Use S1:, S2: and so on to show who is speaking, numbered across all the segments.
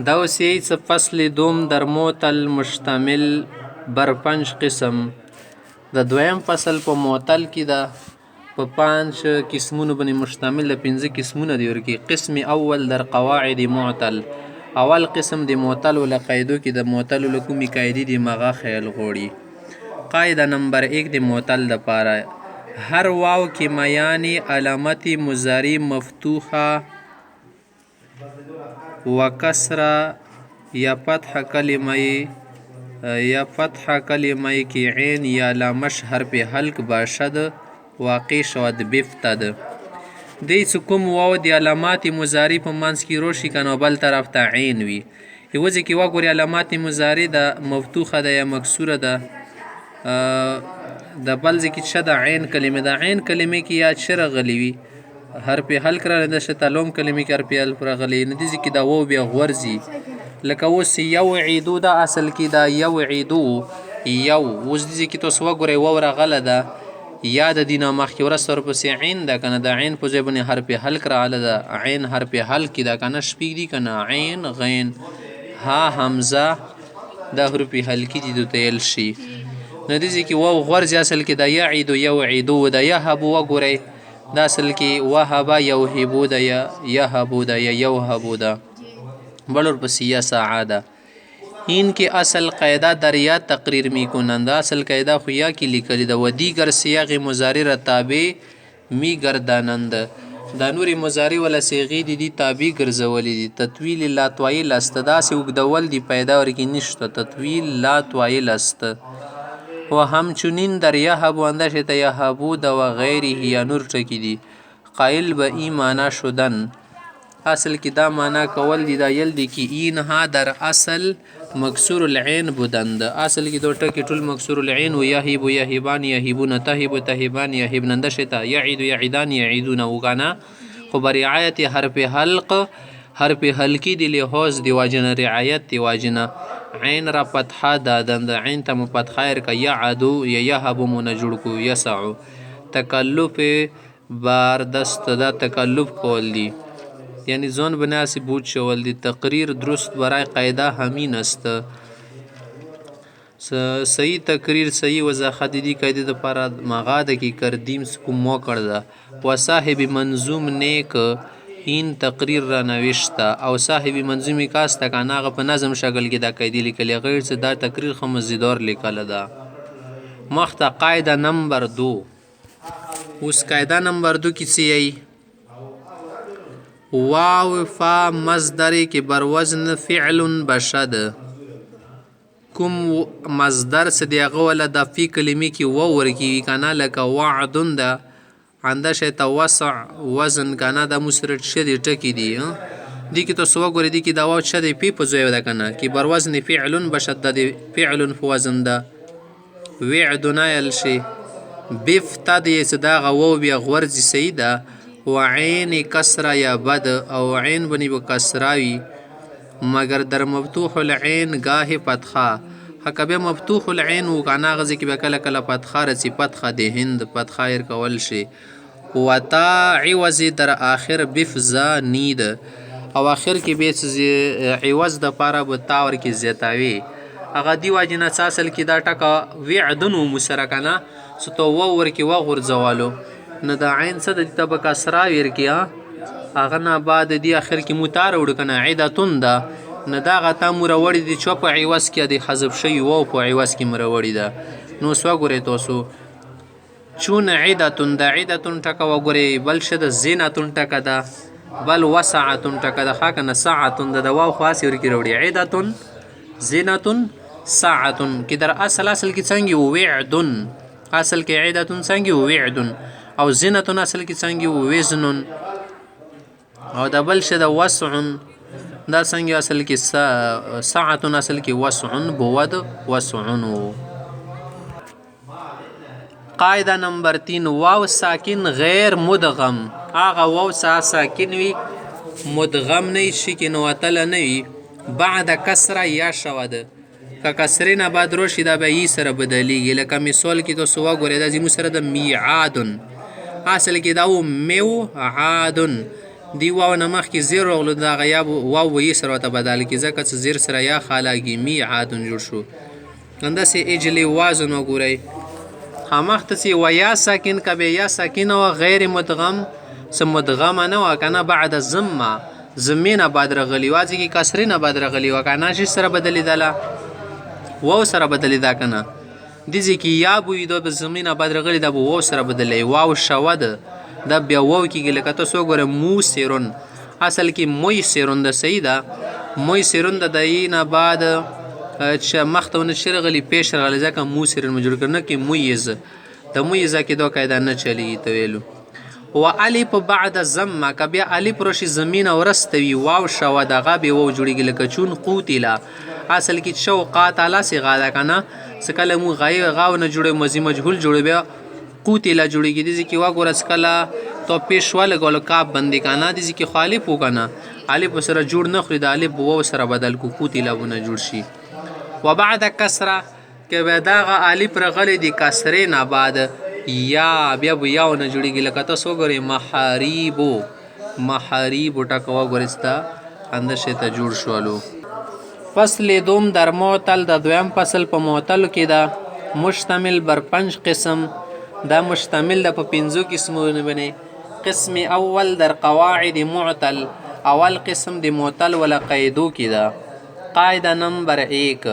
S1: دوسییڅ فصل دوم در معطل مشتمل بر 5 قسم. د دویم فصل په معطل کې ده په 5 قسمونو باندې مشتمل د 15 قسمونه دی ورکی. قسم اول در قواعد معطل. اول قسم د معطل ول قاعدو کې د معطل ول کومي قاعده دی مغه خیال غوړي. قاعده نمبر 1 د معطل د پاره هر واو کې میانی علامت مضارع مفتوحه و کسره یا فتح کلمه که عین یا لامش حرف حلق باشد واقع شود بفتد. دی کوم واو د علامات مضارع په منځ کې روشي کنه بل طرف ته عین وي. یوځې کې وګوري علامات مضارع د مفتوحه ده یا مکسوره ده د بل ځکه چې د عین کلمه د عین کلمه کې یا شر غلی وي حرف حلق را د شتلوم کلمې کې حرف حلق راغلی نه دي چې دا و بیا غورځي لکه اوس یو عیدو دا اصل کې دا یو عیدو یو اوس دي کې تاسو وګورئ و راغله ده یا د دینه مخکې ورسره پسې عین ده کنه د عین په ځای باندې حرف حلق راغله ده عین حرف حلق کې دا کنه شپږ دي کنه عین غین ها حمزه دا حرف حلقي دي د تل شي نه دي چې و غورځي اصل کې دا یعیدو یو عیدو دا یهب وګورئ دا اصل کې وهبه یوهبو ده یا یهبو ده یا یوهبو ده بلور پس یا سعاده این که اصل قاعده در یا تقریر می کنند. اصل قاعده خو یا کی لیکلی ده و دیگر سیاق مضارع را تابع می گردانند. دا نور مضارع ولا صيغې دي تابع ګرځولې دي. تطویل لا طویل است دا سه وګدول دی پیدا ورکی نشته تطویل لا طویل است و همچنین در یهب اندشه ته یهبو د و غیره یا نور ټکی دي قائل به ای معنا شدن. اصل کې دا معنا کول دي دا یل دي کې اینها در اصل مکسور العين بودند. اصل کې دوه ټکی ټول مکسور العين و یهب یهبان یهبون تهب تهبان یهبن اندشه ته یعید یعیدان یعیدون وغنا خو برعایت حرف حرف حلقی دی لحاظ دی واجنه رعایت دی واجنه عین را فتحه دادند عین ته مفتحه کا یعدو یا یهب منجړ کو یسع تکلف بار دست دا تکلف کول دی یعنی ځون بناسی بود شول دی تقریر درست برای قاعده همین است. صحیح تقریر صحیح وضاحت دی قاعده د پر مغاده کی کردیم کو مو کړه و صاحب منظوم نیک این تقریر را نوشته او صاحب منظومی کاست کاناغه په نظم شکل کې دا قاعده لیکل غیر څه دا تقریر خو مزیدار لیکل ده. مخته قاعده نمبر 2 اوس قاعده نمبر 2 کې څه واو فا مصدر کې بر وزن فعل بشد کوم مصدر څه دی هغه ول د فی کلمې کې و ورکی کنه لکه وعدن ده اندشه توسع وزن کنه د مسرت شدی ټکی دی دی کې تاسو وګورئ دی کې دا واو شدی پی په ځای ده کنه کې بر وزن فعل بشد دی فعل فوزن ده وعدنا الشی بفتد صدا غو بیا غورځي سیده وعین کسره یا بد او عین بنی به کسراوی مگر در مفتوح العین گاه فتحه حکبه مفتوح العین و غنا غزی کې کله کله فتحه رسی فتحه د هند فتحه ير کول شي وتا عوض در اخر بفزا نید او اخر کې به عوض د پاره به تاور کې زیاتاوي هغه دی واجنه اصل کې دا ټکا وعدن مسرکنه ستو ور کې و غرزوالو نه د عین صد د تبک اسرا ور کې هغه نه بعد دی اخر کې متار وړ کنه عیدتون دا نه دا غته مروړی دی چوپ عوض کې دی حذف شي وو په عوض کې مروړی دا نو سو غوري تاسو چون عیدتون دا عیدتون ټکا وګوري بل شد زینتون ټکا دا بل وسعتون ټکا دا خاکنه ساعتون دا واو خاص ور کې وروړي عیدتون زینتون ساعتون کې در اصل کې څنګه وعدن اصل کې عیدتون څنګه وعدن او زینتون اصل کې څنګه وزنن او د بل شد وسعن دا څنګه اصل کې ساعتون اصل کې وسعن بود وسعن. قاعده نمبر 3 واو ساکن غیر مدغم هغه واو ساکن وی مدغم نه شي کې نو اتل نه وي بعد کسره یا شود که کسره نه بعد روشي دا به ای سره بدلیږي لکه مثال کې تاسو وګورئ دا زمو سره د میعادن اصل کې دا و میو عادن دی واو نه مخکې زیر راغلو د هغه یا واو به یې سره ورته بدل کړي ځکه چې زیر سره یا خالاږي میعادن جوړ شو همداسې اجلي وازن وګورئ هماخته چې و یا ساکن که به یا ساکن وه غیر مدغم څه مدغمه نه وه که نه بعد ضمه ضمې نه بعد راغلي وه ځکه کسرې نه بعد راغلي وه که نه چې سره بدلېدله واو سره بدلېده که نه دې ځای کې یا به وي دا به ضمې نه بعد راغلي دا به واو سره بدلوي واو شوه ده دا بیا واو کېږي لکه تاسو وګورئ موسرون اصل کې مویسرون ده صحیح ده مویسرون ده د ای نه بعد چې مخته ونه چې راغلي پیش راغلی ځکه موسرون مو جوړ کړ نه کې مویز د مویزه کې دا قاعده نه چلیږي ته ویلو و الف بعد ضمه که بیا الف راشي زمینه ورسته وي واو شوه دغه بیا واو جوړېږي لکه چون قوتله اصل کې شو قاتله صیغه ده که نه څه کله مو غاو نه جوړوي مضي مجهول جوړوي بیا قوتله جوړېږي دې ځای کې وګوره څه کله تو پیش ولګولو کاف بندې که نه دې ځای کې خو الف و که نه الف سره جوړ نه خوري د الف واو سره بدل کو قوتله به نه جوړ شي و بعد کسره که بیا دغه الف راغلی د کسرې نه بعد یا بیا به یاو نه جوړېږي لکه تاسو وګورئ محاریبو محاریبو ټکه وګورئ ستا اندشې ته جوړ شولو فصل دوم در معتل د دویم فصل په معتلو کې ده مشتمل بر 5 قسم دا مشتمل ده په 5 قسمونه باندې قسم اول در قواعد معتل اول قسم د معتل ولا قاعدو کې ده قاعده نمبر 1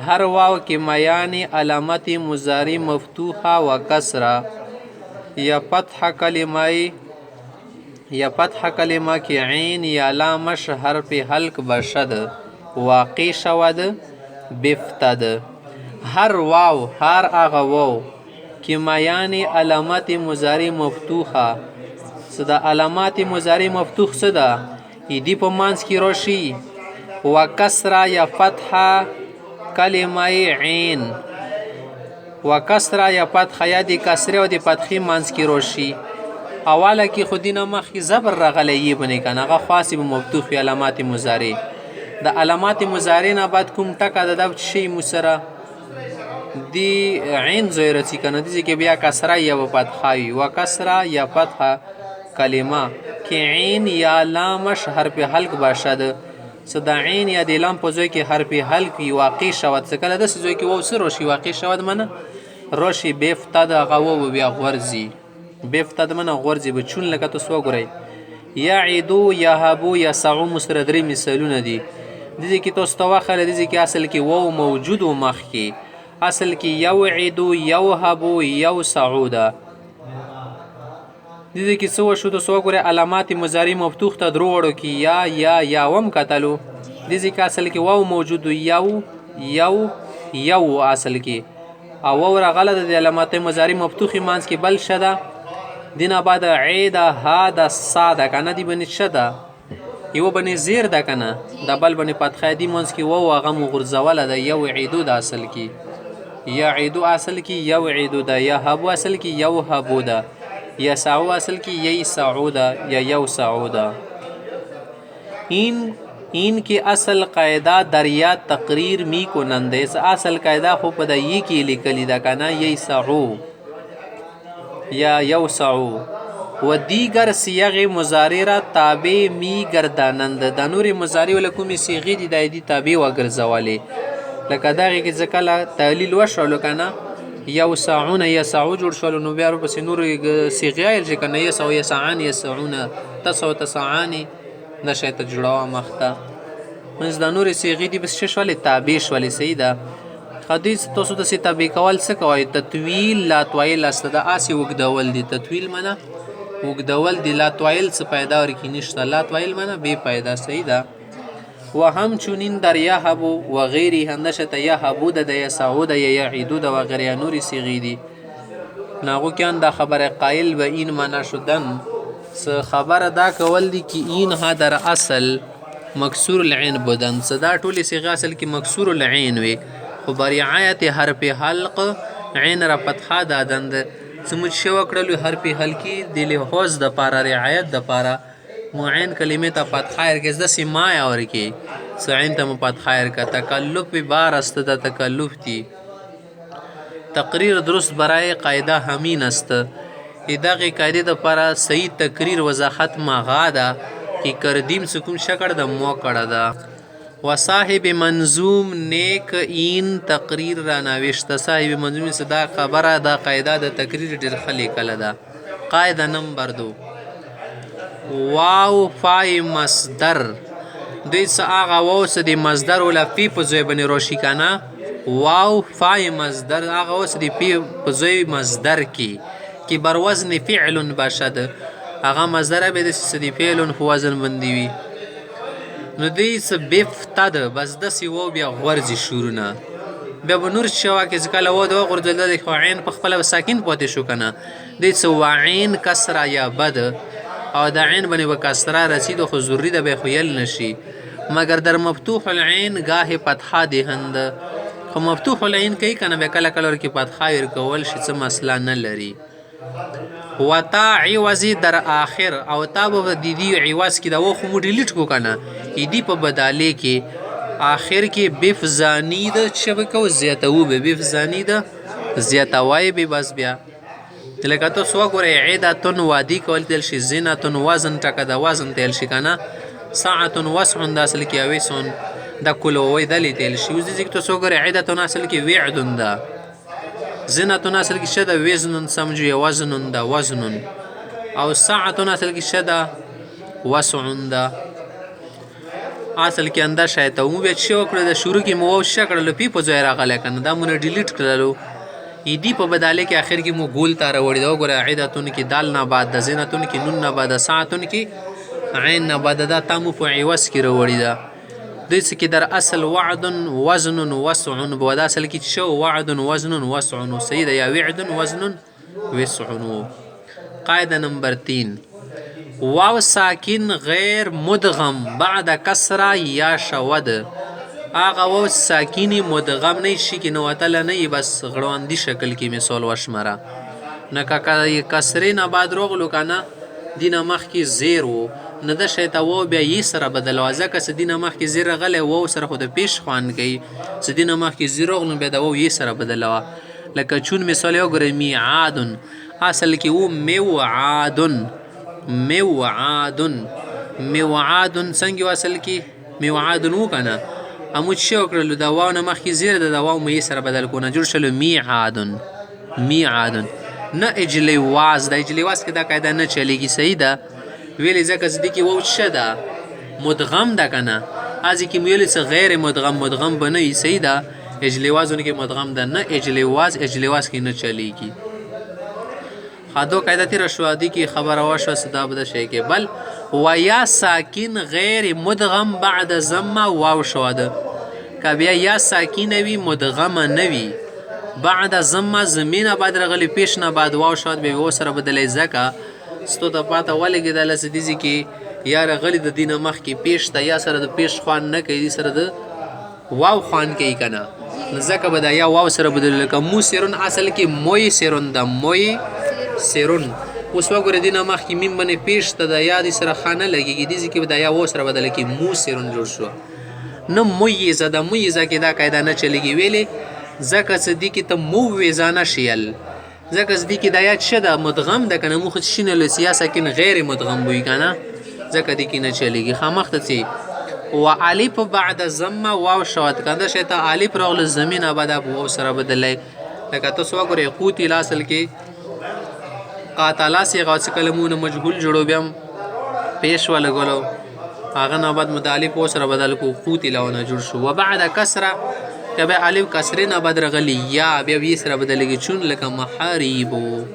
S1: هر واو کې میانی علامت مضارع مفتوحه و کسره یا فتح کلمه کې عین یا لامش حرف حلق بشد واقع شود بفتد هر واو هر هغه واو کې میانی علامت مضارع مفتوحه څه د علامات مضارع مفتوح څه ده دی په منځ کې راشي و کسره یا فتحه کلمه عین و کسره یا فتحه یا د کسره او د فتحې منځ کې راشي اوله کې خو دینه مخکې زبر راغلی یې بنې که نه هغه خاصې به مفتوح وي علامات مضارع د علامات مضارع نه بعد کوم ټکه ده دا شي مو سره دی عین ځای رسي که نه دې ځای کې بیا کسره یا به فتحه وي و کسره یا فتحه کلمه کې عین یا لامش حرف حلق باشد څه د عین یا د لام په ځای کې حرف حلق وي واقع شود څه کله داسې ځای کې واو څه راشي واقع شود منه راشي بفتد هغه واو بیا غورځي بفتد منه غورځي به چون لکه تاسو وګورئ یعدو یهبو یسعو مو سره درې مثالونه دي دې ځای کې تاسو ته واخله دې ځای کې اصل کې واو موجود و مخکې اصل کې یوعدو یوهبو یوسعو ده دې کې څه وشو تاسو وګورئ علامات مضارع مفتوح ته درو وړو کې یا وم کتلو دې کې اصل کې واو موجود یو اصل کې او واو راغله د علامات مضارع مفتوح منځ کې بل شده دینه بعد عید ها د صا ده کنه دی باندې شده یو باندې زیر ده کنه د بل باندې فتحه دی منځ کې واو هغه مغرزوله ده یو عیدو د اصل کې یا عیدو اصل کې یو عیدو ده یا هبو اصل کې یو هبو ده یا سعو اصل کی یی سعوده یا یو سعوده این کی اصل قاعده در یا تقریر می کننده اصل قاعده خو په د ی کې لیکلی دا کنه یی سعو یا یو سعو و دیگر صیغ مضارع را تابع می گردانند د نور مضارع ولکومي صيغې دي د دې تابع وګرځولې لکه دغه کې ځکه تعلیل وشولو کنه یو ساعون یسعو جوړ شول نو بیا ورپسې نور صیغې ایل چې کنه یسعو یسعان یسعون تسعو تسعانی نشه ته جوړوه مخته منځ د نورې صیغې دي بس څه شولې تابع شولې صحیح ده حدیث تاسو داسې تابع کول څه کوئ تطویل لا طویل استه ده اسې اوږدول دي تطویل منه اوږدول دي لا طویل څه پیدا ورکې نشته لا طویل منه بې پیدا صحیح ده و همچنین در یهبو و غیری هندشته یهبو ده د یسعو ده یا یعیدو ده و غیره نوری صیغې دي ناغو کیان دا خبر قائل به این معنا شدن خبر دا کول دي که این ها در اصل مکسور العین بودن دا ټولې صیغې اصل کې مکسور العین وي خو برعایت حرف حلق عین را فتحه دادند زموږ شو کړلو حرف حلقي د لحاظ د پاره رعایت د پاره معین کلمه ته فتحه ورکړي د سمایا ورکړي سعین ته فتحه ورکړه تکلف بار است د تکلف دي تقریر درست برای قاعده همین است دغې قاعدې دپاره صحیح تقریر وضاحت مغا ده چې کردیم سکون شکړ د مو کړه ده وصاحب منظوم نیک این تقریر را نوشته صاحب منظوم څه دا خبره دا قاعده د تقریر ډېر ښه لیکله ده قاعده نمبر 2 واو فای مصدر دوی څه هغه واو څه د مصدر ولا فی په ځای باندې راشي که نه واو فای مصدر هغه واو څه د فی په ځای مصدر کې بر وزن فعل باشد هغه مصدر به داسې څه د فعل په وزن باندې وي نو دوی څه بفته ده بس داسې واو بیا غورځي شورونه بیا به نور څه واقع چې کله واو د وغورځېدل دی خو عین په خپله ساکن پاتې شو که نه دوی څه وعین کسره یا بد او د عین باندې به کسره رسید خو ضروري ده بیا خو یل نشي مگر در مفتوح العین گاه فتحه دهند خو مفتوح العین کوي که نه بیا کله کله ورکې فتحه ورکول شي څه مسله نه لري و تا عوضی در آخر او تا به د دې عوض کې دا و خو مو ډیلیټ کو که نه دې په بدالې کې آخر کې بف زانی ده چې به کو زیاتوو به بف زانی ده زیاتوای به بس بیا لکه تاسو وګورئ عدتن وادي کول تل شي زینتن وزن ټکه د وزن تل شي که نه ساعتن وسعن د اصل کې اویسون د کلووی دلی تل شي اوس دې تاسو وګورئ عدتن اصل کې وعدن ده زینتون اصل کې شده وزنون سمجو یا وزنون ده وزنون او ساعتون اصل کې شده وسعون ده اصل کې انده شایته مو بیا چې وکړه د شروع کې مو شه کړلو پی په ځای راغلی که نه دا مونه ډیلیټ کړلو ایدی په بداله کې آخر کې مو ګول ته راوړي ده وګوره عدتون کې دال نه بعد ده زینتون کې نون نه بعد ده ساعتون کې عین نه بعد ده تا مو په عوض کې راوړي ده دوی څه کې در اصل وعد وزن وسع به دا اصل کې شو وعد وزن وسع صحیح ده یا وعد وزن وسع قاعده نمبر 3 واو ساکن غیر مدغم بعد کسره یا شود هغه واو ساکینی مدغم نه شي کې نو وتله نه بس غړوندي شکل کې مثال وشمره نه که کسرې نه بعد روغلو که نه دینه مخکې زیر و نه د شیطه واو بیا یې سره بدلوه ځکه څه دینه مخکې زیر راغلی واو سره خو د پیش خوند کوي څه دینه مخکې زیر راغلو بیا د واو یې سره بدلوه لکه چون مثال یې وګورئ میعادن اصل کې و موعادن موعادن موعادن څنګه و اصل کې موعادن و که نه امو چې وکړلو د واو نه مخکې زیر ده د واو مو یې سره بدل کړو نه جوړ شلو میعادن میعادن نه اجلی واز د اجلی واز کې دا قاعده نه چلیږي صحیح ده ویلې ځکه چې دې کې واو څه ده مدغم ده که نه ازې کې مو ویلې څه غیر مدغم به نه وي صحیح ده اجلی وازونه کې مدغم ده نه اجلی واز کې نه چلیږي خادو قاعده تیره شوه دې کې خبره وشوه څه دا به د شی کې بل ویا ساکن غیر مدغم بعد ضمه واو شوه ده که بیا یا ساکینه وي مدغمه نه وي بعد ضمه زمینه بعد رغلی پیش نه بعد واو شوه بیا واو سره بدلی ځکه ستو ته پاته ولګېدله څه دیزې کې یا رغلی د دینه مخکې پیش ته یا سره د پیش خوان نه کوي دې سره د واو خوان کوي که نه ځکه به دا یا واو سره بدلو لکه مو سیرون اصل کې موی سیرون ده موی سیرون اوس وګوره دینه مخکې میم باندې پیش ته د یا دې سره ښه نه لګېږي دې ځای کې به دا یا واو سره بدله کې مو سیرون جوړ شو نه مویزه ده مویزه کې دا قاعده نه چلیږي ویلې ځکه څه دې کې ته موویزه نه شیل ځکه چې دې کې دا یا څه ده مدغم ده که نه مو خو څه شي نه لوي یا ساکن غیر مدغم وي که نه ځکه دې کې نه چلیږي خامخ ته څه و الف بعد ضمه واو شوت کنده شی ته الف راغله زمینه به دا واو سره بدلی لکه تاسو وګورئ قوتل اصل کې قاتلا صیغه څه کلمونه مجهول جوړو بیا پیش ولګولو هغه نه بعد متعلق و سره بدل کو قوتل ونه جوړ شو و بعد کسره که بیا الف کسرې نه بعد رغلی یا بیا وی سره بدلېږي چون لکه محاریبو